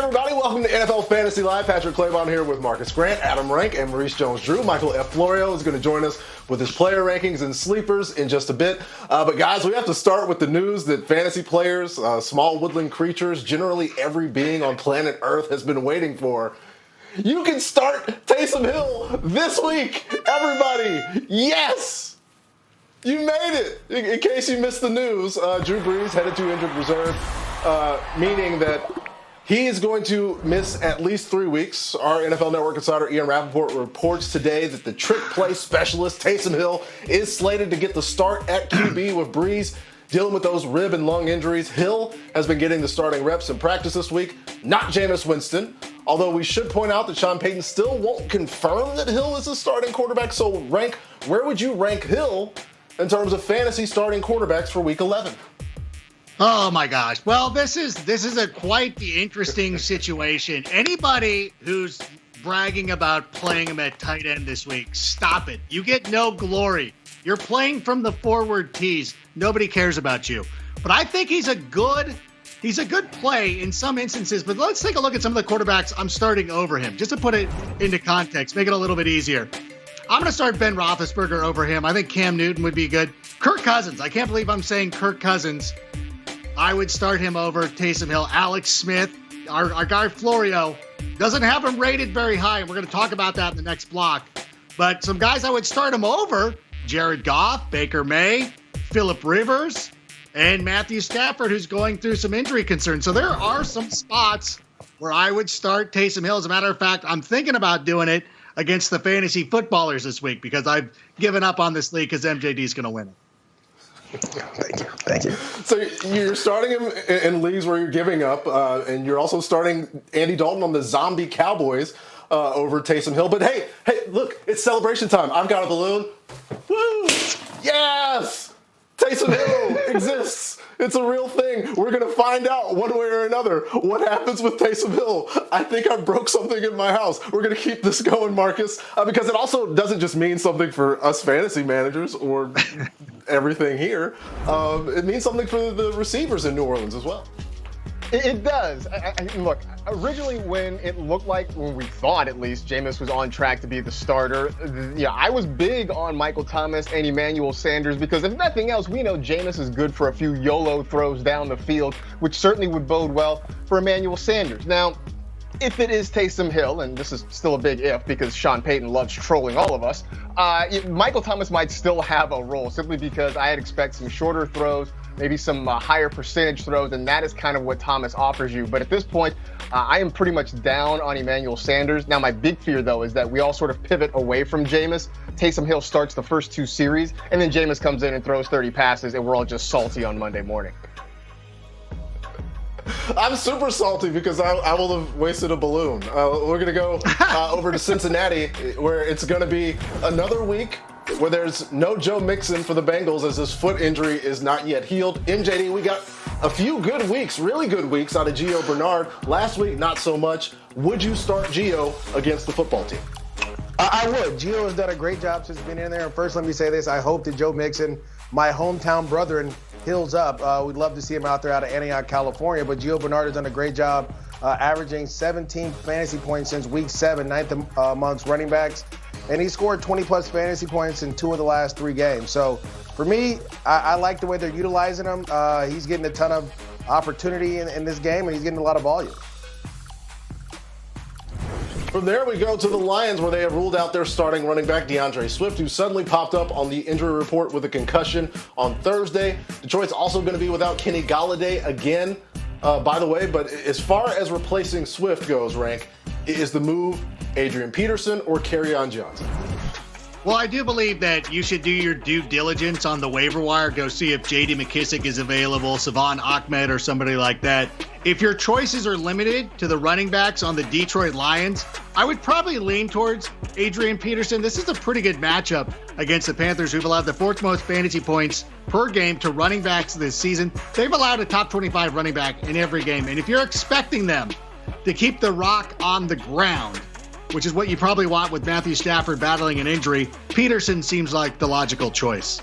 everybody? Welcome to NFL Fantasy Live. Patrick Claybon here with Marcus Grant, Adam Rank, and Maurice Jones-Drew. Michael F. Florio is going to join us with his player rankings and sleepers in just a bit. But guys, we have to start with the news that fantasy players, small woodland creatures, generally every being on planet Earth has been waiting for. You can start Taysom Hill this week, everybody. Yes! You made it! In case you missed the news, Drew Brees headed to injured reserve, meaning that he is going to miss at least 3 weeks. Our NFL Network insider Ian Rappaport reports today that the trick play specialist Taysom Hill is slated to get the start at QB with Brees dealing with those rib and lung injuries. Hill has been getting the starting reps in practice this week, not Jameis Winston. Although we should point out that Sean Payton still won't confirm that Hill is a starting quarterback. So, Rank, where would you rank Hill in terms of fantasy starting quarterbacks for Week 11? Oh my gosh. Well, this is quite the interesting situation. Anybody who's bragging about playing him at tight end this week, stop it. You get no glory. You're playing from the forward tees. Nobody cares about you. But I think he's a good play in some instances. But let's take a look at some of the quarterbacks I'm starting over him, just to put it into context, make it a little bit easier. I'm going to start Ben Roethlisberger over him. I think Cam Newton would be good. Kirk Cousins. I can't believe I'm saying Kirk Cousins. I would start him over Taysom Hill. Alex Smith, our guy Florio, doesn't have him rated very high, and we're going to talk about that in the next block. But some guys I would start him over, Jared Goff, Baker May, Phillip Rivers, and Matthew Stafford, who's going through some injury concerns. So there are some spots where I would start Taysom Hill. As a matter of fact, I'm thinking about doing it against the fantasy footballers this week because I've given up on this league because MJD is going to win it. Thank you. So you're starting him in leagues where you're giving up, and you're also starting Andy Dalton on the zombie Cowboys over Taysom Hill. But hey, look, it's celebration time. I've got a balloon. Woo! Yes! Taysom Hill exists. It's a real thing. We're going to find out one way or another what happens with Taysom Hill. I think I broke something in my house. We're going to keep this going, Marcus, because it also doesn't just mean something for us fantasy managers or everything here. It means something for the receivers in New Orleans as well. It does. Look, originally when we thought at least, Jameis was on track to be the starter, I was big on Michael Thomas and Emmanuel Sanders because if nothing else, we know Jameis is good for a few YOLO throws down the field, which certainly would bode well for Emmanuel Sanders. Now, if it is Taysom Hill, and this is still a big if because Sean Payton loves trolling all of us, Michael Thomas might still have a role simply because I'd expect some shorter throws, maybe some higher percentage throws, and that is kind of what Thomas offers you. But at this point, I am pretty much down on Emmanuel Sanders. Now, my big fear, though, is that we all sort of pivot away from Jameis. Taysom Hill starts the first 2 series, and then Jameis comes in and throws 30 passes, and we're all just salty on Monday morning. I'm super salty because I will have wasted a balloon. We're going to go over to Cincinnati, where it's going to be another week where there's no Joe Mixon for the Bengals as his foot injury is not yet healed. MJD, we got a few good weeks, really good weeks out of Gio Bernard. Last week, not so much. Would you start Gio against the football team? I would. Gio has done a great job since being in there. And first, let me say this. I hope that Joe Mixon, my hometown brethren, heals up. We'd love to see him out there out of Antioch, California. But Gio Bernard has done a great job averaging 17 fantasy points since week 7, ninth amongst running backs. And he scored 20-plus fantasy points in 2 of the last 3 games. So, for me, I like the way they're utilizing him. He's getting a ton of opportunity in this game, and he's getting a lot of volume. From there, we go to the Lions, where they have ruled out their starting running back, DeAndre Swift, who suddenly popped up on the injury report with a concussion on Thursday. Detroit's also going to be without Kenny Golladay again, by the way. But as far as replacing Swift goes, Rank, is the move Adrian Peterson or Kerryon Johnson? Well, I do believe that you should do your due diligence on the waiver wire. Go see if J.D. McKissic is available, Savon Ahmed, or somebody like that. If your choices are limited to the running backs on the Detroit Lions, I would probably lean towards Adrian Peterson. This is a pretty good matchup against the Panthers, who've allowed the 4th most fantasy points per game to running backs this season. They've allowed a top 25 running back in every game. And if you're expecting them to keep the rock on the ground, which is what you probably want with Matthew Stafford battling an injury, Peterson seems like the logical choice.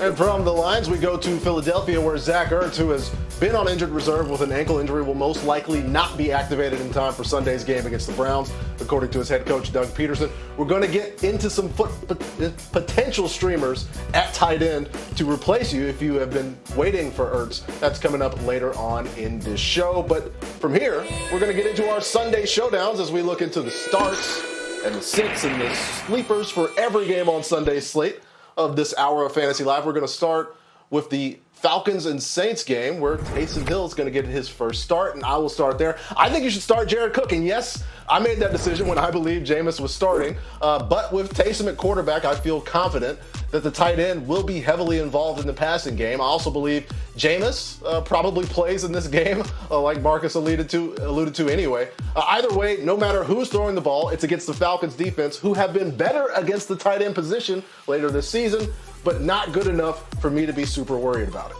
And from the Lions, we go to Philadelphia, where Zach Ertz, who has been on injured reserve with an ankle injury, will most likely not be activated in time for Sunday's game against the Browns, according to his head coach, Doug Peterson. We're going to get into some potential streamers at tight end to replace you if you have been waiting for Ertz. That's coming up later on in this show. But from here, we're going to get into our Sunday showdowns as we look into the starts and the sits and the sleepers for every game on Sunday's slate of this hour of Fantasy Live. We're going to start with the Falcons and Saints game where Taysom Hill is going to get his first start, and I will start there. I think you should start Jared Cook, and yes, I made that decision when I believed Jameis was starting, but with Taysom at quarterback, I feel confident that the tight end will be heavily involved in the passing game. I also believe Jameis probably plays in this game, like Marcus alluded to anyway. Either way, no matter who's throwing the ball, it's against the Falcons defense, who have been better against the tight end position later this season, but not good enough for me to be super worried about it.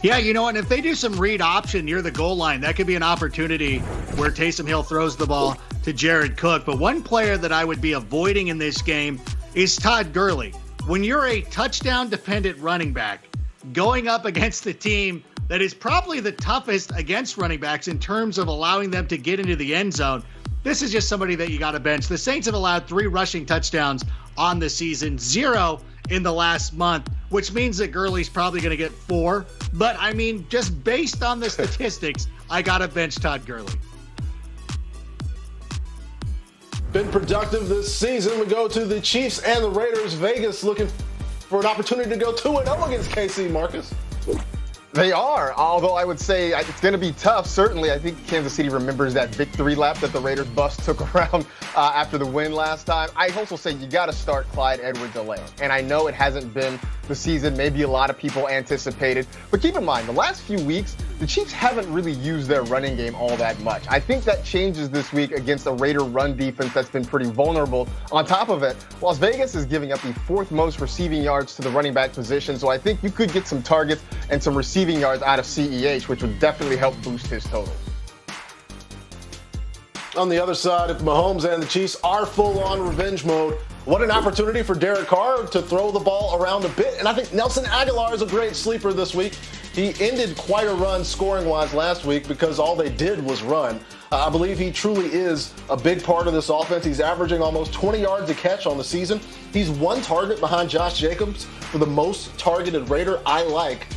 Yeah, and if they do some read option near the goal line, that could be an opportunity where Taysom Hill throws the ball to Jared Cook. But one player that I would be avoiding in this game is Todd Gurley. When you're a touchdown-dependent running back going up against the team that is probably the toughest against running backs in terms of allowing them to get into the end zone, this is just somebody that you got to bench. The Saints have allowed 3 rushing touchdowns on the season, 0 in the last month, which means that Gurley's probably going to get 4. But, just based on the statistics, I got to bench Todd Gurley. Been productive this season. We go to the Chiefs and the Raiders. Vegas looking for an opportunity to go 2-0 against KC, Marcus. They are, although I would say it's going to be tough. Certainly, I think Kansas City remembers that victory lap that the Raiders bus took around after the win last time. I also say you got to start Clyde Edwards-Helaire. And I know it hasn't been the season maybe a lot of people anticipated. But keep in mind, the last few weeks, the Chiefs haven't really used their running game all that much. I think that changes this week against a Raider run defense that's been pretty vulnerable. On top of it, Las Vegas is giving up the 4th most receiving yards to the running back position. So I think you could get some targets and some receiving yards out of CEH, which would definitely help boost his total. On the other side, if Mahomes and the Chiefs are full-on revenge mode, what an opportunity for Derek Carr to throw the ball around a bit. And I think Nelson Aguilar is a great sleeper this week. He ended quite a run scoring-wise last week because all they did was run. I believe he truly is a big part of this offense. He's averaging almost 20 yards a catch on the season. He's 1 target behind Josh Jacobs for the most targeted Raider. I like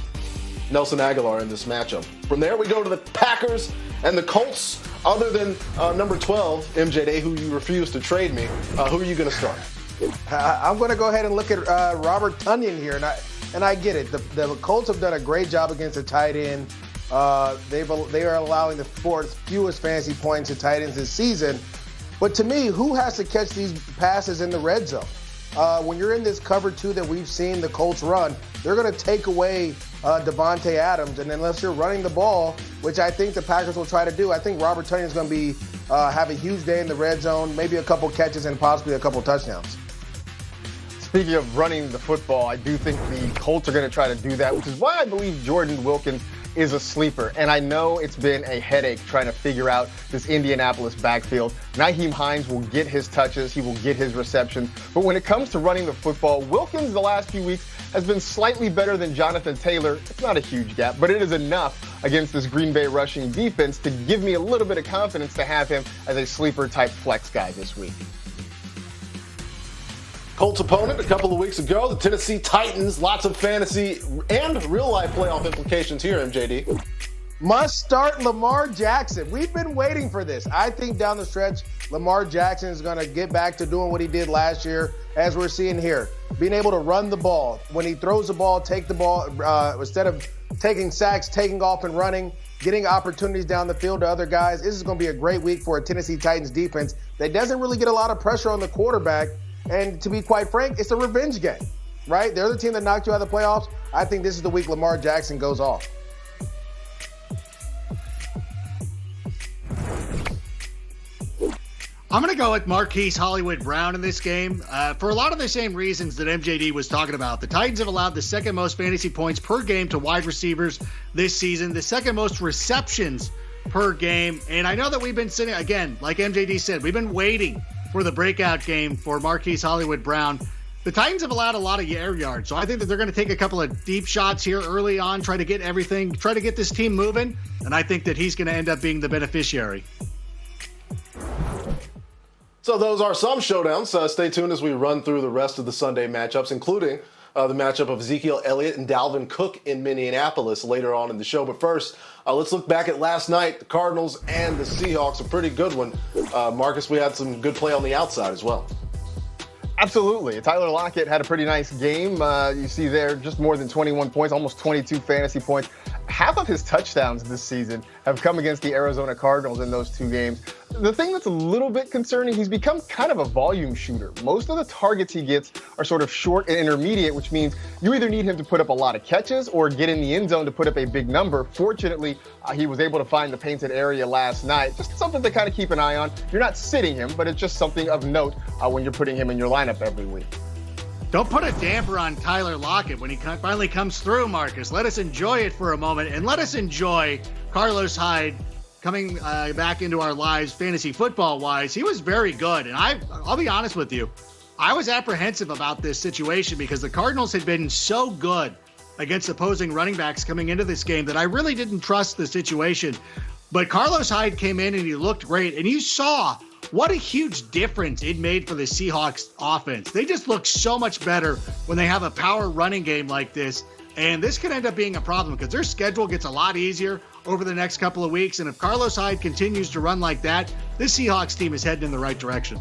Nelson Aguilar in this matchup. From there, we go to the Packers and the Colts. Other than number 12, MJD, who you refuse to trade me, who are you going to start? I'm going to go ahead and look at Robert Tonyan here, and I get it. The Colts have done a great job against the tight end. They are allowing the 4th fewest fantasy points to tight ends this season. But to me, who has to catch these passes in the red zone? When you're in this cover 2 that we've seen the Colts run, they're going to take away Devontae Adams, and unless you're running the ball, which I think the Packers will try to do, I think Robert Tonyan is going to have a huge day in the red zone, maybe a couple catches and possibly a couple touchdowns. Speaking of running the football, I do think the Colts are going to try to do that, which is why I believe Jordan Wilkins is a sleeper. And I know it's been a headache trying to figure out this Indianapolis backfield. Nyheim Hines will get his touches. He will get his receptions. But when it comes to running the football, Wilkins the last few weeks has been slightly better than Jonathan Taylor. It's not a huge gap, but it is enough against this Green Bay rushing defense to give me a little bit of confidence to have him as a sleeper-type flex guy this week. Colts opponent a couple of weeks ago, the Tennessee Titans. Lots of fantasy and real-life playoff implications here, MJD. Must start Lamar Jackson. We've been waiting for this. I think down the stretch, Lamar Jackson is going to get back to doing what he did last year, as we're seeing here. Being able to run the ball. When he throws the ball, take the ball, instead of taking sacks, taking off and running, getting opportunities down the field to other guys. This is going to be a great week for a Tennessee Titans defense that doesn't really get a lot of pressure on the quarterback. And to be quite frank, it's a revenge game, right? They're the team that knocked you out of the playoffs. I think this is the week Lamar Jackson goes off. I'm going to go with Marquise Hollywood Brown in this game for a lot of the same reasons that MJD was talking about. The Titans have allowed the 2nd most fantasy points per game to wide receivers this season, the 2nd most receptions per game. And I know that we've been sitting, again, like MJD said, we've been waiting for the breakout game for Marquise Hollywood Brown. the Titans have allowed a lot of air yards. So I think that they're going to take a couple of deep shots here early on, try to get this team moving. And I think that he's going to end up being the beneficiary. So those are some showdowns. Stay tuned as we run through the rest of the Sunday matchups, including the matchup of Ezekiel Elliott and Dalvin Cook in Minneapolis later on in the show. But first, let's look back at last night. The Cardinals and the Seahawks, a pretty good one. Marcus, we had some good play on the outside as well. Absolutely. Tyler Lockett had a pretty nice game. You see there just more than 21 points, almost 22 fantasy points. Half of his touchdowns this season have come against the Arizona Cardinals in those two games. The thing that's a little bit concerning, he's become kind of a volume shooter. Most of the targets he gets are sort of short and intermediate, which means you either need him to put up a lot of catches or get in the end zone to put up a big number. Fortunately, he was able to find the painted area last night. Just something to kind of keep an eye on. You're not sitting him, but it's just something of note when you're putting him in your lineup every week. Don't put a damper on Tyler Lockett when he finally comes through, Marcus. Let us enjoy it for a moment, and let us enjoy Carlos Hyde coming back into our lives fantasy football-wise. He was very good, and I'll be honest with you. I was apprehensive about this situation because the Cardinals had been so good against opposing running backs coming into this game that I really didn't trust the situation. But Carlos Hyde came in and he looked great, and you saw what a huge difference it made for the Seahawks offense. They just look so much better when they have a power running game like this. And this could end up being a problem because their schedule gets a lot easier over the next couple of weeks. And if Carlos Hyde continues to run like that, this Seahawks team is heading in the right direction.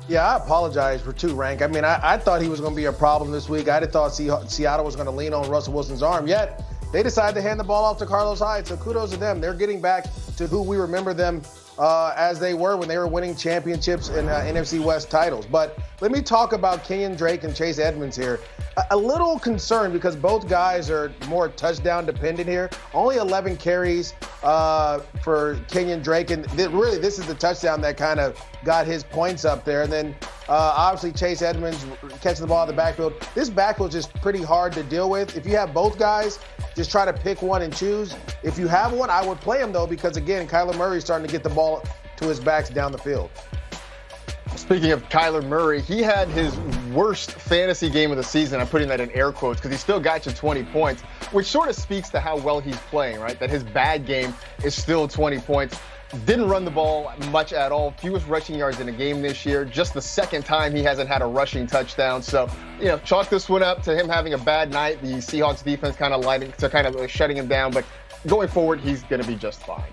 Yeah, I apologize for Rank. I mean, I thought he was going to be a problem this week. I thought Seattle was going to lean on Russell Wilson's arm. Yet, they decided to hand the ball off to Carlos Hyde. So kudos to them. They're getting back to who we remember them as they were when they were winning championships and NFC West titles. But let me talk about Kenyon Drake and Chase Edmonds here. A little concerned because both guys are more touchdown dependent here. Only 11 carries for Kenyon Drake. And really, this is the touchdown that kind of got his points up there. And then obviously Chase Edmonds catching the ball in the backfield. This backfield is just pretty hard to deal with. If you have both guys, just try to pick one and choose. If you have one, I would play him, though, because, again, Kyler Murray is starting to get the ball to his backs down the field. Speaking of Kyler Murray, he had his worst fantasy game of the season. I'm putting that in air quotes because he still got you 20 points, which sort of speaks to how well he's playing, right? That his bad game is still 20 points. Didn't run the ball much at all. Fewest rushing yards in a game this year. Just the second time he hasn't had a rushing touchdown. So, chalk this one up to him having a bad night. The Seahawks defense kind of shutting him down. But going forward, he's going to be just fine.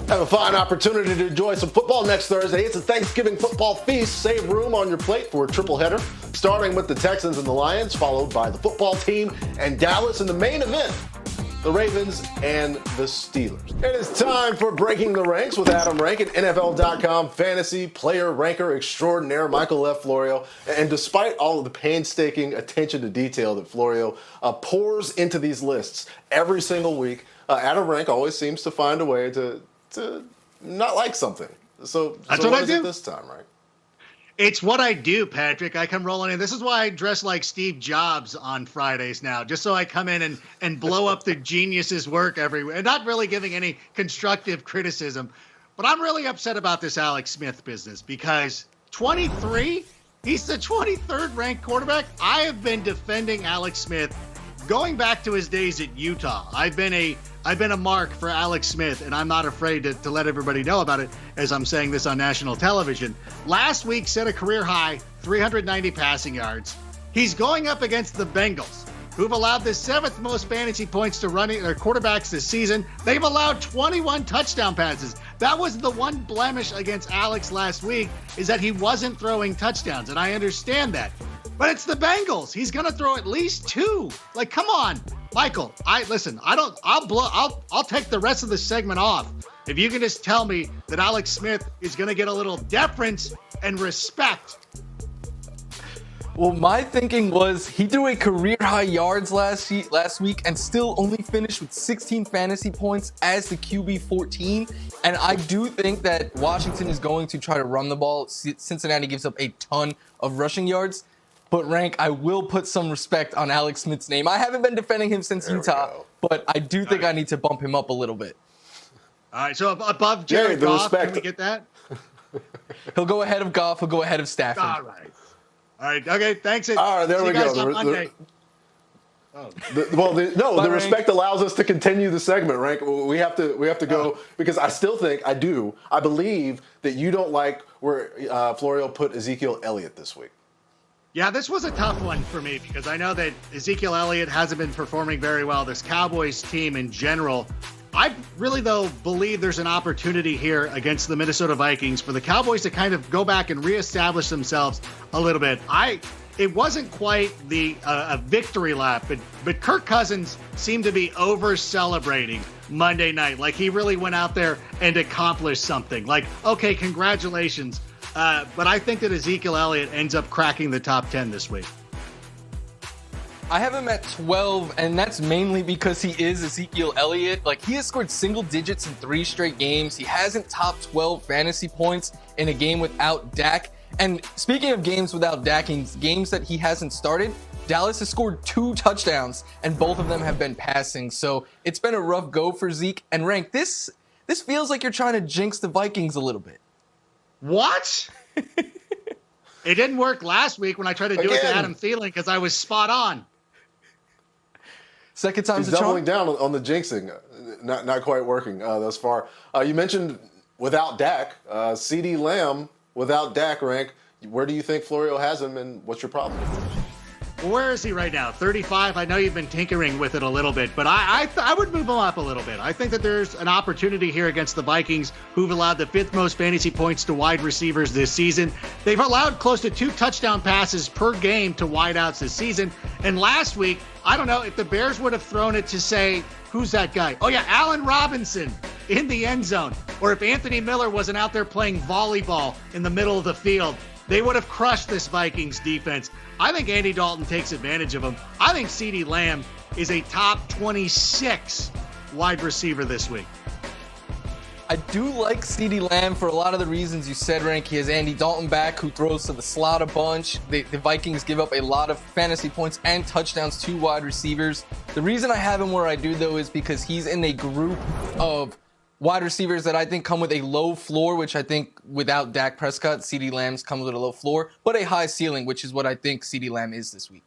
Have a fine opportunity to enjoy some football next Thursday. It's a Thanksgiving football feast. Save room on your plate for a triple header, starting with the Texans and the Lions, followed by the football team and Dallas in the main event, the Ravens and the Steelers. It is time for Breaking the Ranks with Adam Rank at NFL.com fantasy player ranker extraordinaire Michael F. Florio. And despite all of the painstaking attention to detail that Florio pours into these lists every single week, Adam Rank always seems to find a way to not like something. So That's what I is do it this time, right? It's what I do, Patrick. I come rolling in. This is why I dress like Steve Jobs on Fridays now, just so I come in and blow up the genius's work everywhere. And not really giving any constructive criticism. But I'm really upset about this Alex Smith business because 23, he's the 23rd ranked quarterback. I have been defending Alex Smith going back to his days at Utah. I've been a mark for Alex Smith, and I'm not afraid to let everybody know about it as I'm saying this on national television. Last week set a career high, 390 passing yards. He's going up against the Bengals, who've allowed the 7th most fantasy points to running their quarterbacks this season. They've allowed 21 touchdown passes. That was the one blemish against Alex last week, is that he wasn't throwing touchdowns, and I understand that. But it's the Bengals. He's going to throw at least 2. Like, come on, Michael. I'll take the rest of the segment off if you can just tell me that Alex Smith is going to get a little deference and respect. Well, my thinking was he threw a career-high yards last week and still only finished with 16 fantasy points as the QB 14. And I do think that Washington is going to try to run the ball. Cincinnati gives up a ton of rushing yards. But, Rank, I will put some respect on Alex Smith's name. I haven't been defending him since Utah, but I do think I need to bump him up a little bit. All right, so above Jared Goff, can we get that? He'll go ahead of Goff. He'll go ahead of Stafford. All right. Okay. Thanks. All right, there See we you guys go. on Monday. The respect allows us to continue the segment, Rank. We have to go because I believe that you don't like where Florio put Ezekiel Elliott this week. Yeah, this was a tough one for me because I know that Ezekiel Elliott hasn't been performing very well. This Cowboys team in general, I really, though, believe there's an opportunity here against the Minnesota Vikings for the Cowboys to kind of go back and reestablish themselves a little bit. It wasn't quite a victory lap, but Kirk Cousins seemed to be over-celebrating Monday night. Like, he really went out there and accomplished something. Like, okay, congratulations. But I think that Ezekiel Elliott ends up cracking the top 10 this week. I have him at 12, and that's mainly because he is Ezekiel Elliott. Like, he has scored single digits in 3 straight games. He hasn't topped 12 fantasy points in a game without Dak. And speaking of games without Dak, games that he hasn't started, Dallas has scored 2 touchdowns, and both of them have been passing. So it's been a rough go for Zeke. And Rank, this feels like you're trying to jinx the Vikings a little bit. What? It didn't work last week when I tried to do it to Adam Thielen because I was spot on. Second time's He's the charm. doubling down on the jinxing, not quite working thus far. You mentioned without Dak, CeeDee Lamb without Dak, Rank. Where do you think Florio has him, and what's your problem? Where is he right now? 35? I know you've been tinkering with it a little bit, but I would move him up a little bit. I think that there's an opportunity here against the Vikings, who've allowed the 5th most fantasy points to wide receivers this season. They've allowed close to 2 touchdown passes per game to wideouts this season. And last week, I don't know if the Bears would have thrown it to say, who's that guy? Oh, yeah, Allen Robinson in the end zone. Or if Anthony Miller wasn't out there playing volleyball in the middle of the field, they would have crushed this Vikings defense. I think Andy Dalton takes advantage of him. I think CeeDee Lamb is a top 26 wide receiver this week. I do like CeeDee Lamb for a lot of the reasons you said, Rank. He has Andy Dalton back, who throws to the slot a bunch. The Vikings give up a lot of fantasy points and touchdowns to wide receivers. The reason I have him where I do, though, is because he's in a group of wide receivers that I think come with a low floor, which I think without Dak Prescott, CeeDee Lamb's comes with a low floor, but a high ceiling, which is what I think CeeDee Lamb is this week.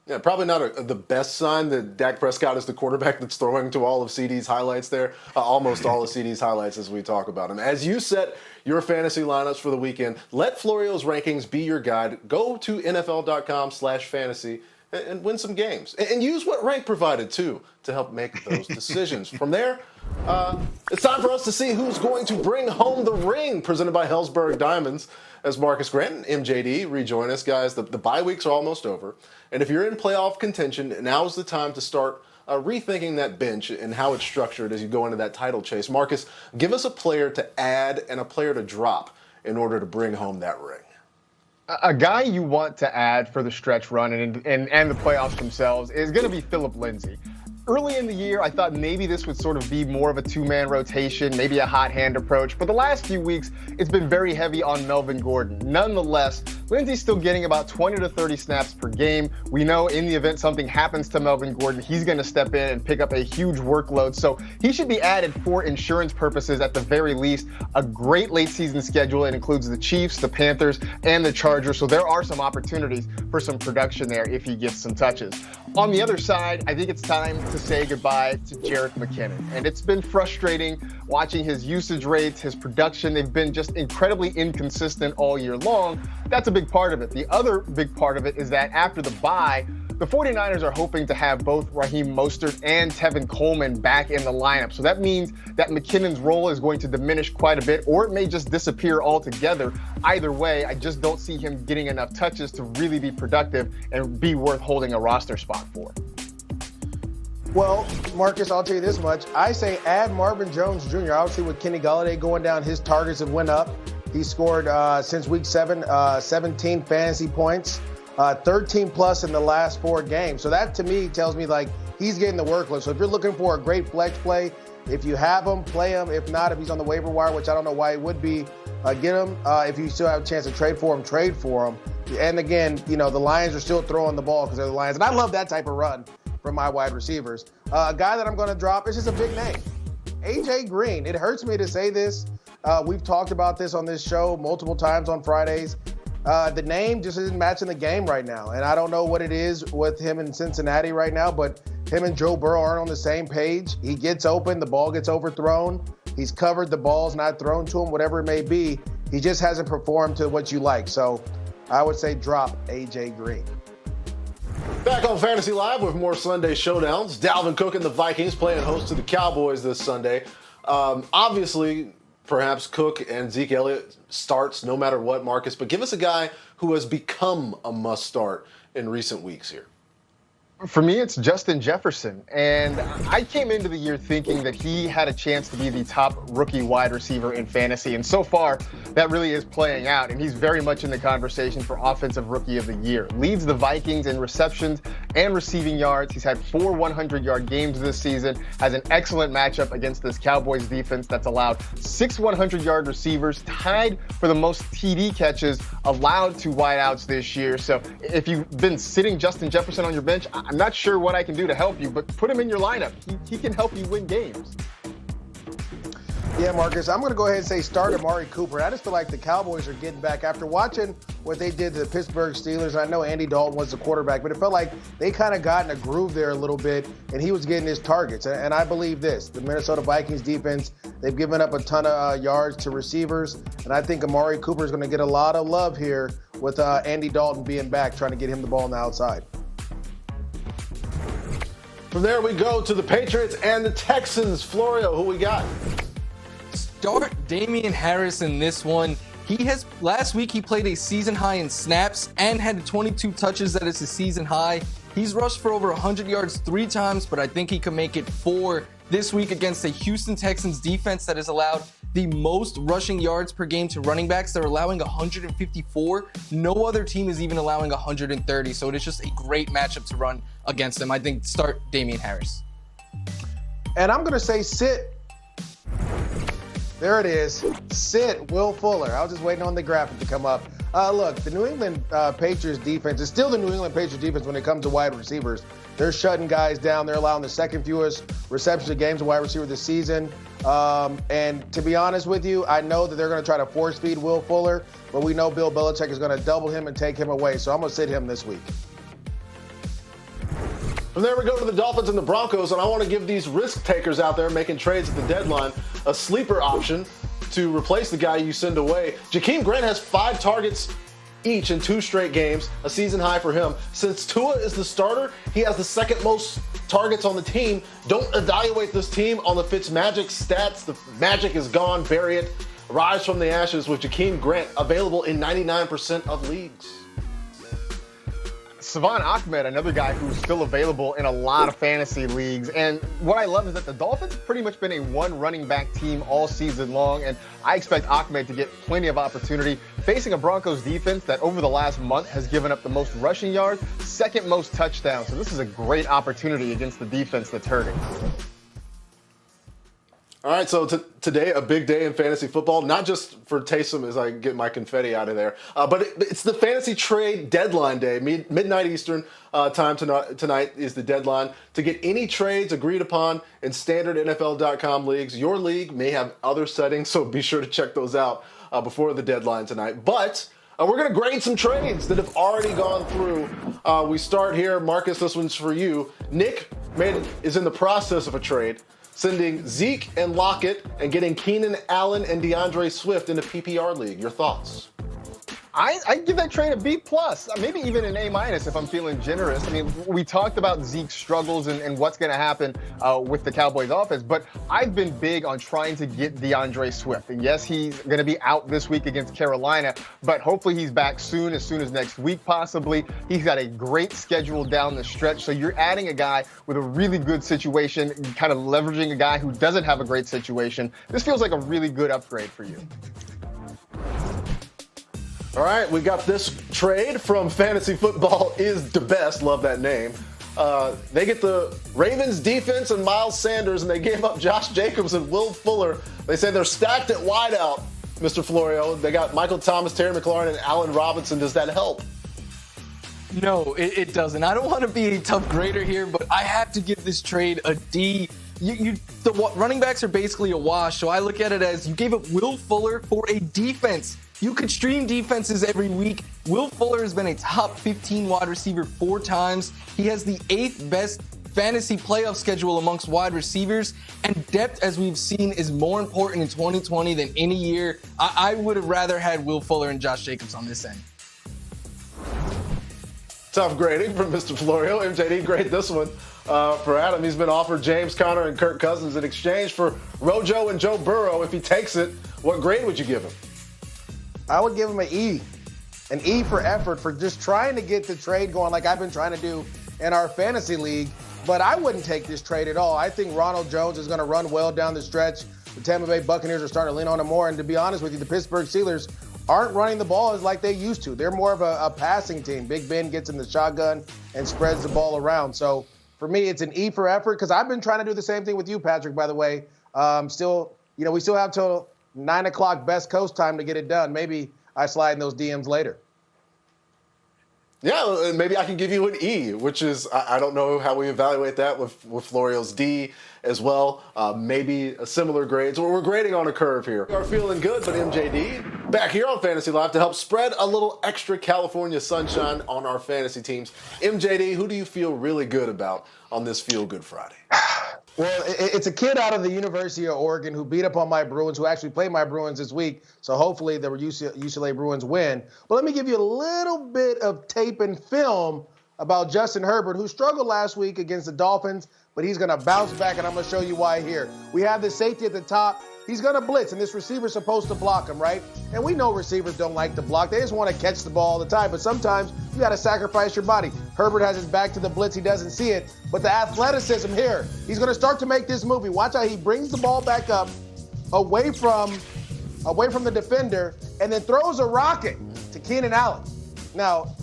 Yeah, probably not the best sign that Dak Prescott is the quarterback that's throwing to all of CeeDee's highlights there. Almost all of CeeDee's highlights as we talk about him. As you set your fantasy lineups for the weekend, let Florio's rankings be your guide. Go to NFL.com/fantasy and win some games. And use what Rank provided, too, to help make those decisions. From there, it's time for us to see who's going to bring home the ring, presented by Hellsberg Diamonds. As Marcus Grant and MJD rejoin us, guys, the bye weeks are almost over. And if you're in playoff contention, now's the time to start rethinking that bench and how it's structured as you go into that title chase. Marcus, give us a player to add and a player to drop in order to bring home that ring. A guy you want to add for the stretch run and the playoffs themselves is going to be Phillip Lindsay. Early in the year, I thought maybe this would sort of be more of a 2-man rotation, maybe a hot hand approach. But the last few weeks, it's been very heavy on Melvin Gordon. Nonetheless, Lindsay's still getting about 20 to 30 snaps per game. We know in the event something happens to Melvin Gordon, he's going to step in and pick up a huge workload. So he should be added for insurance purposes at the very least. A great late season schedule. It includes the Chiefs, the Panthers, and the Chargers. So there are some opportunities for some production there if he gets some touches. On the other side, I think it's time to say goodbye to Jerick McKinnon. And it's been frustrating watching his usage rates, his production. They've been just incredibly inconsistent all year long. That's a big part of it. The other big part of it is that after the bye, the 49ers are hoping to have both Raheem Mostert and Tevin Coleman back in the lineup. So that means that McKinnon's role is going to diminish quite a bit, or it may just disappear altogether. Either way, I just don't see him getting enough touches to really be productive and be worth holding a roster spot for. Well, Marcus, I'll tell you this much. I say add Marvin Jones Jr. Obviously, with Kenny Golladay going down, his targets have went up. He scored, since week 7, 17 fantasy points, 13 plus in the last 4 games. So that, to me, tells me, like, he's getting the workload. So if you're looking for a great flex play, if you have him, play him. If not, if he's on the waiver wire, which I don't know why he would be, get him. If you still have a chance to trade for him, trade for him. And again, you know, the Lions are still throwing the ball because they're the Lions. And I love that type of run from my wide receivers. A guy that I'm going to drop is just a big name. AJ Green. It hurts me to say this. We've talked about this on this show multiple times on Fridays. The name just isn't matching the game right now. And I don't know what it is with him in Cincinnati right now, but him and Joe Burrow aren't on the same page. He gets open, the ball gets overthrown. He's covered, the ball's not thrown to him, whatever it may be. He just hasn't performed to what you like. So I would say drop A.J. Green. Back on Fantasy Live with more Sunday showdowns. Dalvin Cook and the Vikings playing host to the Cowboys this Sunday. Obviously, perhaps Cook and Zeke Elliott starts no matter what, Marcus, but give us a guy who has become a must start in recent weeks here. For me, it's Justin Jefferson. And I came into the year thinking that he had a chance to be the top rookie wide receiver in fantasy. And so far, that really is playing out. And he's very much in the conversation for Offensive Rookie of the Year. Leads the Vikings in receptions and receiving yards. He's had 4 100-yard games this season. Has an excellent matchup against this Cowboys defense that's allowed 6 100-yard receivers, tied for the most TD catches allowed to wideouts this year. So if you've been sitting Justin Jefferson on your bench, I'm not sure what I can do to help you, but put him in your lineup. He can help you win games. Yeah, Marcus, I'm going to go ahead and say start Amari Cooper. I just feel like the Cowboys are getting back after watching what they did to the Pittsburgh Steelers. I know Andy Dalton was the quarterback, but it felt like they kind of got in a groove there a little bit, and he was getting his targets. And I believe this, the Minnesota Vikings defense, they've given up a ton of yards to receivers, and I think Amari Cooper is going to get a lot of love here with Andy Dalton being back, trying to get him the ball on the outside. From there, we go to the Patriots and the Texans. Florio, who we got? Start Damien Harris in this one. Last week he played a season high in snaps and had 22 touches. That is a season high. He's rushed for over 100 yards 3 times, but I think he can make it 4 this week against the Houston Texans defense that has allowed the most rushing yards per game to running backs. They're allowing 154. No other team is even allowing 130. So it is just a great matchup to run against them. I think start Damien Harris. And I'm going to say sit. There it is. Sit Will Fuller. I was just waiting on the graphic to come up. Look, the New England Patriots defense is still the New England Patriots defense when it comes to wide receivers. They're shutting guys down. They're allowing the second fewest receptions of games to wide receiver this season. And to be honest with you, I know that they're going to try to force feed Will Fuller, but we know Bill Belichick is going to double him and take him away. So I'm going to sit him this week. From there, we go to the Dolphins and the Broncos, and I want to give these risk takers out there making trades at the deadline a sleeper option to replace the guy you send away. Jakeem Grant has 5 targets each in 2 straight games, a season high for him. Since Tua is the starter, he has the second most targets on the team. Don't evaluate this team on the Fitzmagic stats. The magic is gone. Bury it. Rise from the ashes with Jakeem Grant available in 99% of leagues. Savon Ahmed, another guy who's still available in a lot of fantasy leagues. And what I love is that the Dolphins have pretty much been a one running back team all season long. And I expect Ahmed to get plenty of opportunity facing a Broncos defense that over the last month has given up the most rushing yards, second most touchdowns. So this is a great opportunity against the defense that's hurting. All right, so today, a big day in fantasy football, not just for Taysom as I get my confetti out of there, but it's the fantasy trade deadline day. Midnight Eastern time tonight is the deadline to get any trades agreed upon in standard NFL.com leagues. Your league may have other settings, so be sure to check those out before the deadline tonight. But we're going to grade some trades that have already gone through. We start here. Marcus, this one's for you. Nick is in the process of a trade, sending Zeke and Lockett and getting Keenan Allen and DeAndre Swift in a PPR league. Your thoughts? I give that trade a B+, maybe even an A- if I'm feeling generous. I mean, we talked about Zeke's struggles and what's going to happen with the Cowboys offense, but I've been big on trying to get DeAndre Swift. And yes, he's going to be out this week against Carolina, but hopefully he's back soon as next week possibly. He's got a great schedule down the stretch, so you're adding a guy with a really good situation, kind of leveraging a guy who doesn't have a great situation. This feels like a really good upgrade for you. All right, we got this trade from Fantasy Football is the best. Love that name. They get the Ravens defense and Miles Sanders, and they gave up Josh Jacobs and Will Fuller. They say they're stacked at wideout, Mr. Florio. They got Michael Thomas, Terry McLaurin, and Allen Robinson. Does that help? No, it doesn't. I don't want to be a tough grader here, but I have to give this trade a D. running backs are basically a wash. So I look at it as you gave up Will Fuller for a defense. You could stream defenses every week. Will Fuller has been a top 15 wide receiver 4 times. He has the 8th best fantasy playoff schedule amongst wide receivers, and depth, as we've seen, is more important in 2020 than any year. I would have rather had Will Fuller and Josh Jacobs on this end. Tough grading from Mr. Florio. MJD, grade this one for Adam. He's been offered James Conner and Kirk Cousins in exchange for Rojo and Joe Burrow. If he takes it, what grade would you give him? I would give him an E. An E for effort, for just trying to get the trade going like I've been trying to do in our fantasy league. But I wouldn't take this trade at all. I think Ronald Jones is going to run well down the stretch. The Tampa Bay Buccaneers are starting to lean on him more. And to be honest with you, the Pittsburgh Steelers aren't running the ball as like they used to. They're more of a passing team. Big Ben gets in the shotgun and spreads the ball around. So for me, it's an E for effort, because I've been trying to do the same thing with you, Patrick, by the way. We still have till 9 o'clock Best Coast time to get it done. Maybe I slide in those DMs later. Yeah, maybe I can give you an E, which is, I don't know how we evaluate that with Florio's D as well. Maybe a similar grade. So we're grading on a curve here. We are feeling good, but MJD back here on Fantasy Live to help spread a little extra California sunshine on our fantasy teams. MJD, who do you feel really good about on this Feel Good Friday? Well, it's a kid out of the University of Oregon who beat up on my Bruins, who actually played my Bruins this week. So hopefully the UCLA Bruins win. But let me give you a little bit of tape and film about Justin Herbert, who struggled last week against the Dolphins, but he's going to bounce back, and I'm going to show you why here. We have the safety at the top. He's going to blitz, and this receiver's supposed to block him, right? And we know receivers don't like to block. They just want to catch the ball all the time. But sometimes you got to sacrifice your body. Herbert has his back to the blitz. He doesn't see it. But the athleticism here, he's going to start to make this movie. Watch how he brings the ball back up away from the defender and then throws a rocket to Keenan Allen. Now,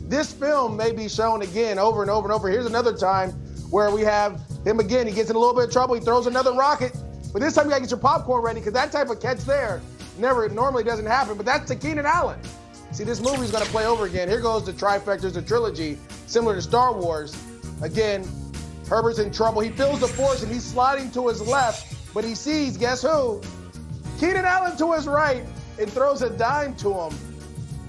this film may be shown again over and over and over. Here's another time where we have him again. He gets in a little bit of trouble. He throws another rocket. But this time you got to get your popcorn ready, because that type of catch there normally doesn't happen. But that's to Keenan Allen. See, this movie's going to play over again. Here goes the trifectas, the trilogy, similar to Star Wars. Again, Herbert's in trouble. He feels the force, and he's sliding to his left. But he sees, guess who? Keenan Allen to his right, and throws a dime to him.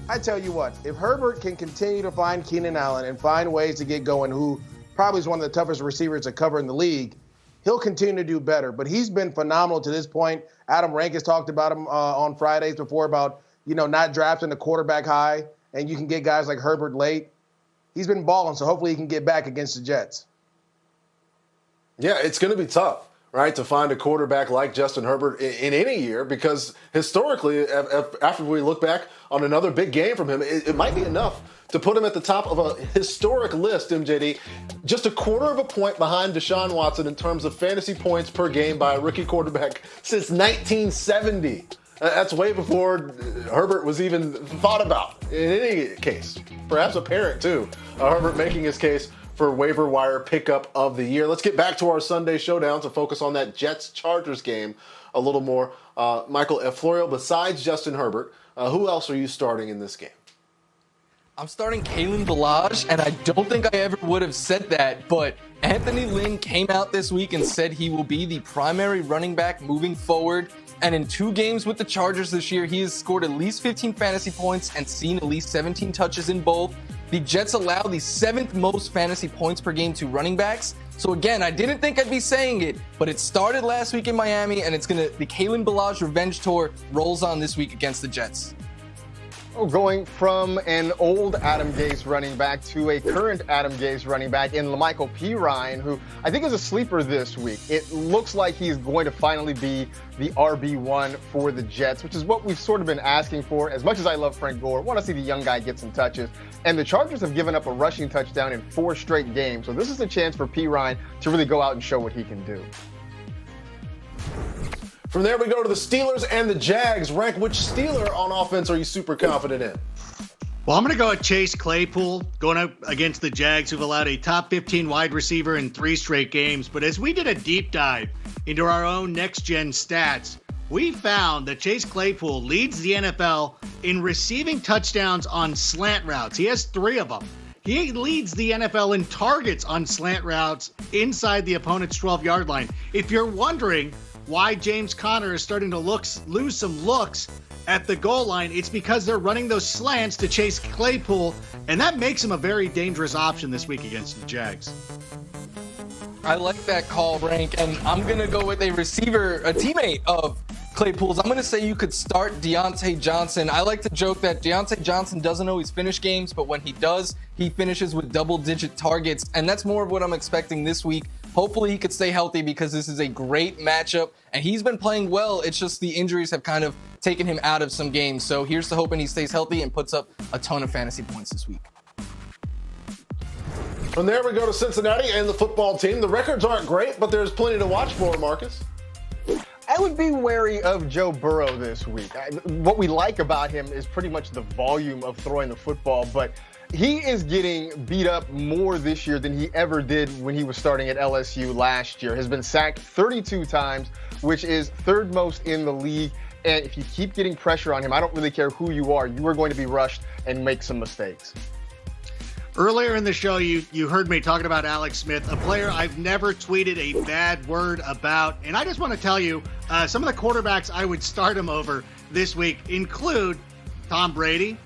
I tell you what, if Herbert can continue to find Keenan Allen and find ways to get going, who probably is one of the toughest receivers to cover in the league, he'll continue to do better. But he's been phenomenal to this point. Adam Rank has talked about him on Fridays before about, not drafting the quarterback high, and you can get guys like Herbert late. He's been balling, so hopefully he can get back against the Jets. Yeah, it's going to be tough, right, to find a quarterback like Justin Herbert in any year, because historically, after we look back on another big game from him, it might be enough to put him at the top of a historic list, MJD. Just a quarter of a point behind Deshaun Watson in terms of fantasy points per game by a rookie quarterback since 1970. That's way before Herbert was even thought about in any case. Perhaps a parent, too. Herbert making his case for waiver wire pickup of the year. Let's get back to our Sunday showdown to focus on that Jets-Chargers game a little more. Michael F. Florio, besides Justin Herbert, who else are you starting in this game? I'm starting Kalen Ballage, and I don't think I ever would have said that, but Anthony Lynn came out this week and said he will be the primary running back moving forward. And in 2 games with the Chargers this year, he has scored at least 15 fantasy points and seen at least 17 touches in both. The Jets allow the 7th most fantasy points per game to running backs. So again, I didn't think I'd be saying it, but it started last week in Miami, and the Kalen Ballage revenge tour rolls on this week against the Jets. Going from an old Adam Gase running back to a current Adam Gase running back in LaMichael Pirine, who I think is a sleeper this week. It looks like he's going to finally be the RB1 for the Jets, which is what we've sort of been asking for. As much as I love Frank Gore, I want to see the young guy get some touches. And the Chargers have given up a rushing touchdown in 4 straight games. So this is a chance for Pirine to really go out and show what he can do. From there, we go to the Steelers and the Jags. Rank, which Steeler on offense are you super confident in? Well, I'm going to go with Chase Claypool going up against the Jags, who've allowed a top 15 wide receiver in 3 straight games. But as we did a deep dive into our own next-gen stats, we found that Chase Claypool leads the NFL in receiving touchdowns on slant routes. He has 3 of them. He leads the NFL in targets on slant routes inside the opponent's 12-yard line. If you're wondering why James Conner is starting to lose some looks at the goal line, it's because they're running those slants to chase Claypool, and that makes him a very dangerous option this week against the Jags. I like that call, Rank, and I'm going to go with a receiver, a teammate of Claypool's. I'm going to say you could start Deontay Johnson. I like to joke that Deontay Johnson doesn't always finish games, but when he does, he finishes with double-digit targets, and that's more of what I'm expecting this week. Hopefully he could stay healthy because this is a great matchup, and he's been playing well. It's just the injuries have kind of taken him out of some games. So here's to hoping he stays healthy and puts up a ton of fantasy points this week. From there, we go to Cincinnati and the football team. The records aren't great, but there's plenty to watch for, Marcus. I would be wary of Joe Burrow this week. What we like about him is pretty much the volume of throwing the football, but he is getting beat up more this year than he ever did when he was starting at LSU last year. Has been sacked 32 times, which is third most in the league. And if you keep getting pressure on him, I don't really care who you are going to be rushed and make some mistakes. Earlier in the show, you heard me talking about Alex Smith, a player I've never tweeted a bad word about. And I just want to tell you, some of the quarterbacks I would start him over this week include Tom Brady,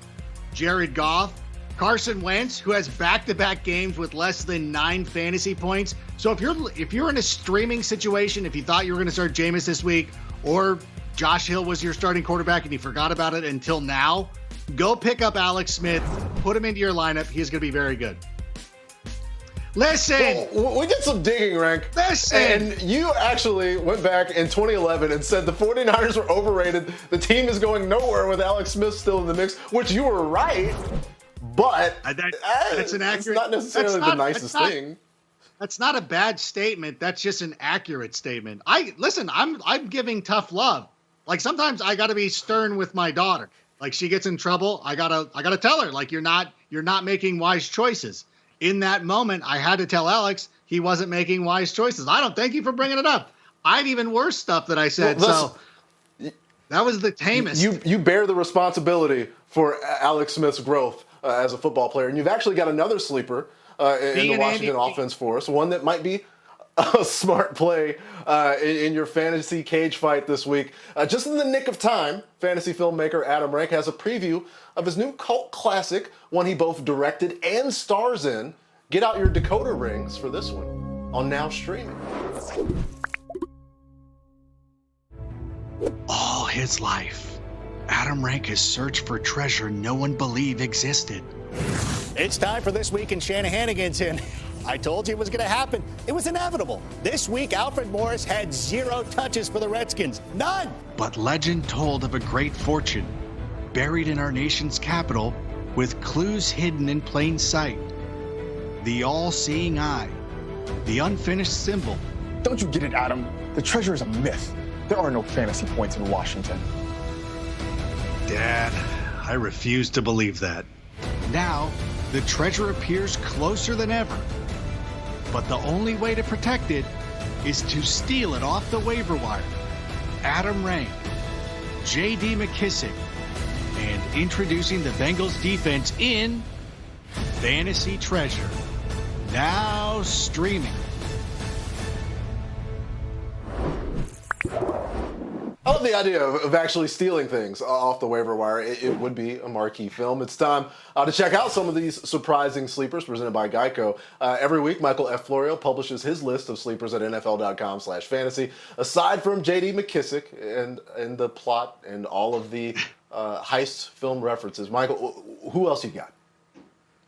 Jared Goff, Carson Wentz, who has back-to-back games with less than 9 fantasy points. So if you're in a streaming situation, if you thought you were going to start Jameis this week, or Josh Hill was your starting quarterback and you forgot about it until now, go pick up Alex Smith, put him into your lineup. He's going to be very good. Listen. Well, we did some digging, Rank. Listen. And you actually went back in 2011 and said the 49ers were overrated. The team is going nowhere with Alex Smith still in the mix, which you were right. But that's an accurate. It's not necessarily the nicest thing. That's not a bad statement. That's just an accurate statement. I'm giving tough love. Like sometimes I got to be stern with my daughter. Like she gets in trouble, I gotta tell her, like you're not making wise choices. In that moment, I had to tell Alex he wasn't making wise choices. I don't thank you for bringing it up. I had even worse stuff that I said. Well, so that was the tamest. You bear the responsibility for Alex Smith's growth as a football player, and you've actually got another sleeper in the Washington offense for us, one that might be a smart play in your fantasy cage fight this week. Just in the nick of time, fantasy filmmaker Adam Rank has a preview of his new cult classic, one he both directed and stars in. Get out your decoder rings for this one on Now Streaming. All his life, Adam Rank has searched for treasure no one believed existed. It's time for This Week in Shanahanigans, and I told you it was going to happen. It was inevitable. This week, Alfred Morris had 0 touches for the Redskins. None. But legend told of a great fortune buried in our nation's capital with clues hidden in plain sight. The all-seeing eye, the unfinished symbol. Don't you get it, Adam? The treasure is a myth. There are no fantasy points in Washington. Dad, I refuse to believe that. Now, the treasure appears closer than ever. But the only way to protect it is to steal it off the waiver wire. Adam Rank, J.D. McKissick, and introducing the Bengals defense in Fantasy Treasure. Now streaming. I love the idea of actually stealing things off the waiver wire. It would be a marquee film. It's time to check out some of these surprising sleepers presented by Geico. Every week, Michael F. Florio publishes his list of sleepers at NFL.com/fantasy. Aside from J.D. McKissick and the plot and all of the heist film references, Michael, who else you got?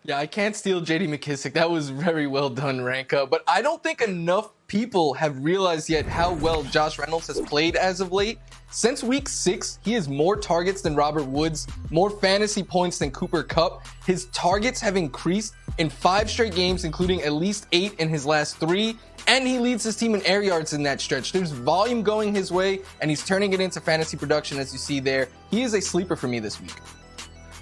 Yeah, I can't steal J.D. McKissick. That was very well done, Ranka. But I don't think enough people have realized yet how well Josh Reynolds has played as of late. Since week 6, he has more targets than Robert Woods, more fantasy points than Cooper Kupp. His targets have increased in 5 straight games, including at least 8 in his last 3. And he leads his team in air yards in that stretch. There's volume going his way, and he's turning it into fantasy production, as you see there. He is a sleeper for me this week.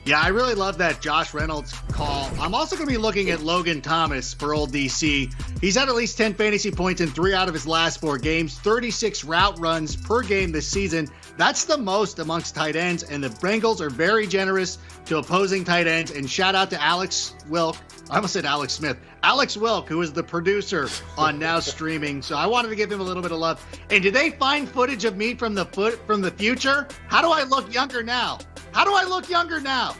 Yeah, I really love that Josh Reynolds call. I'm also going to be looking at Logan Thomas for old DC. He's had at least 10 fantasy points in 3 out of his last 4 games, 36 route runs per game this season. That's the most amongst tight ends, and the Bengals are very generous to opposing tight ends. And shout out to Alex Wilk. I almost said Alex Smith. Alex Wilk, who is the producer on Now Streaming. So I wanted to give him a little bit of love. And did they find footage of me from the future? How do I look younger now? How do I look younger now?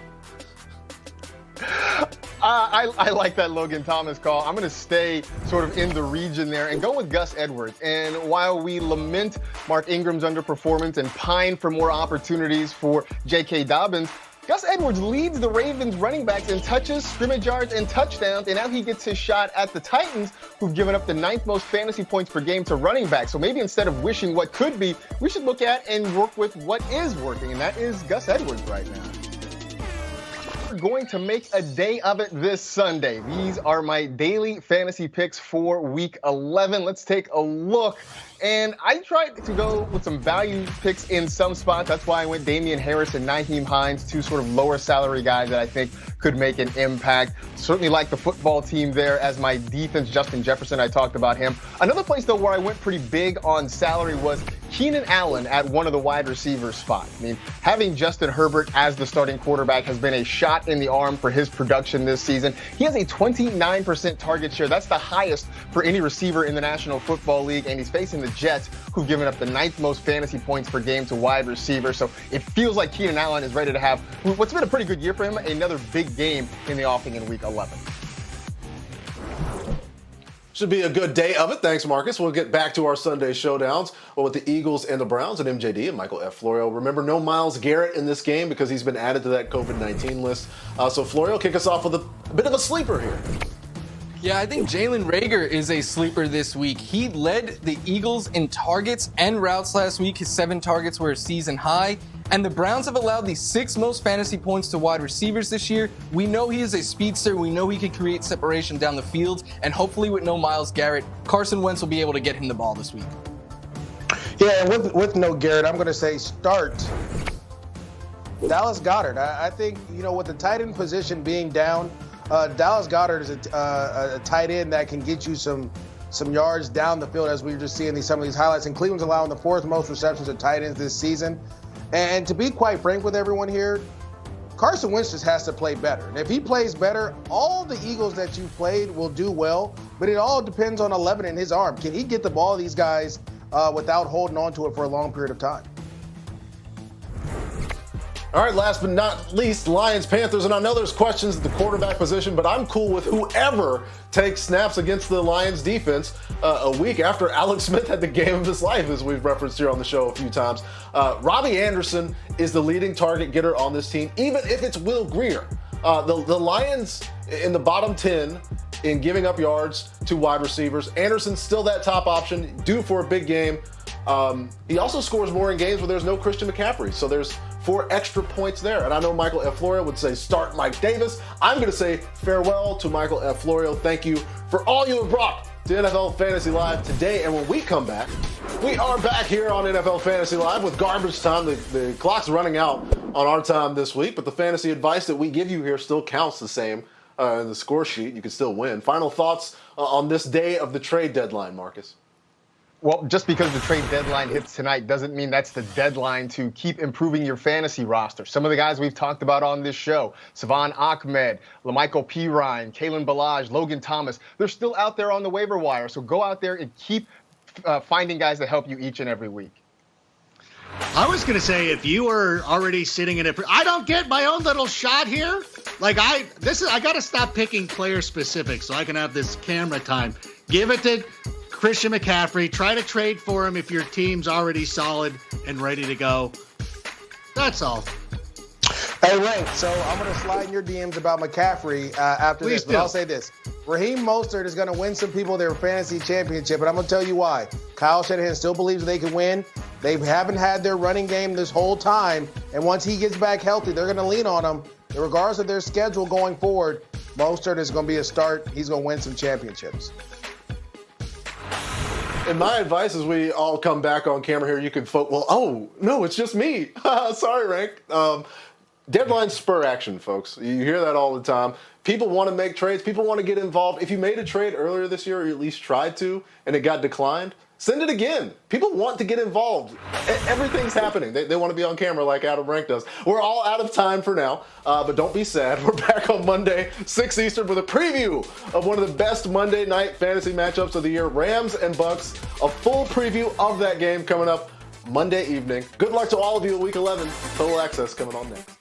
I like that Logan Thomas call. I'm going to stay sort of in the region there and go with Gus Edwards. And while we lament Mark Ingram's underperformance and pine for more opportunities for J.K. Dobbins, Gus Edwards leads the Ravens running backs in touches, scrimmage yards, and touchdowns, and now he gets his shot at the Titans, who've given up the 9th most fantasy points per game to running backs. So maybe instead of wishing what could be, we should look at and work with what is working, and that is Gus Edwards right now. We're going to make a day of it this Sunday. These are my daily fantasy picks for Week 11. Let's take a look. And I tried to go with some value picks in some spots. That's why I went Damien Harris and Nyheim Hines, 2 sort of lower salary guys that I think could make an impact. Certainly like the football team there as my defense. Justin Jefferson, I talked about him. Another place, though, where I went pretty big on salary was Keenan Allen at one of the wide receiver spots. I mean, having Justin Herbert as the starting quarterback has been a shot in the arm for his production this season. He has a 29% target share. That's the highest for any receiver in the National Football League, and he's facing the Jets, who've given up the 9th most fantasy points per game to wide receivers. So it feels like Keenan Allen is ready to have what's been a pretty good year for him, another big game in the offing in Week 11. Should be a good day of it. Thanks, Marcus. We'll get back to our Sunday showdowns with the Eagles and the Browns and MJD and Michael F. Florio. Remember, no Myles Garrett in this game because he's been added to that COVID-19 list. So Florio, kick us off with a bit of a sleeper here. Yeah, I think Jalen Reagor is a sleeper this week. He led the Eagles in targets and routes last week. His 7 targets were a season high. And the Browns have allowed the 6th most fantasy points to wide receivers this year. We know he is a speedster. We know he can create separation down the field. And hopefully with no Myles Garrett, Carson Wentz will be able to get him the ball this week. Yeah, and with no Garrett, I'm going to say start Dallas Goedert. I think, with the tight end position being down, Dallas Goedert is a tight end that can get you some yards down the field, as we were just seeing some of these highlights. And Cleveland's allowing the 4th most receptions to tight ends this season. And to be quite frank with everyone here, Carson Wentz just has to play better. And if he plays better, all the Eagles that you played will do well, but it all depends on 11 in his arm. Can he get the ball to these guys without holding on to it for a long period of time? All right, last but not least, Lions, Panthers, and I know there's questions at the quarterback position, but I'm cool with whoever takes snaps against the Lions defense a week after Alex Smith had the game of his life, as we've referenced here on the show a few times. Robbie Anderson is the leading target getter on this team, even if it's Will Grier. The Lions in the bottom 10 in giving up yards to wide receivers. Anderson's still that top option, due for a big game. He also scores more in games where there's no Christian McCaffrey, so there's 4 extra points there. And I know Michael F. Florio would say start Mike Davis. I'm going to say farewell to Michael F. Florio. Thank you for all you have brought to NFL Fantasy Live today. And when we come back, we are back here on NFL Fantasy Live with garbage time. The clock's running out on our time this week, but the fantasy advice that we give you here still counts the same in the score sheet. You can still win. Final thoughts on this day of the trade deadline, Marcus? Well, just because the trade deadline hits tonight doesn't mean that's the deadline to keep improving your fantasy roster. Some of the guys we've talked about on this show, Savon Ahmed, LaMichael Pirine, Kalen Ballage, Logan Thomas, they're still out there on the waiver wire. So go out there and keep finding guys that help you each and every week. I was going to say, if you were already sitting in it, I don't get my own little shot here. I got to stop picking player specific so I can have this camera time. Give it to Christian McCaffrey. Try to trade for him if your team's already solid and ready to go. That's all. Hey, Rank, so I'm going to slide in your DMs about McCaffrey after Please this, but I'll say this. Raheem Mostert is going to win some people their fantasy championship, and I'm going to tell you why. Kyle Shanahan still believes they can win. They haven't had their running game this whole time, and once he gets back healthy, they're going to lean on him. Regardless of their schedule going forward, Mostert is going to be a start. He's going to win some championships. And my advice as we all come back on camera here, you can well, oh, no, it's just me. Sorry, Rank. Deadline spur action, folks. You hear that all the time. People want to make trades. People want to get involved. If you made a trade earlier this year, or you at least tried to, and it got declined, send it again. People want to get involved. Everything's happening. They want to be on camera like Adam Rank does. We're all out of time for now, but don't be sad. We're back on Monday, 6 Eastern, with a preview of one of the best Monday night fantasy matchups of the year, Rams and Bucks. A full preview of that game coming up Monday evening. Good luck to all of you at Week 11. Total Access coming on next.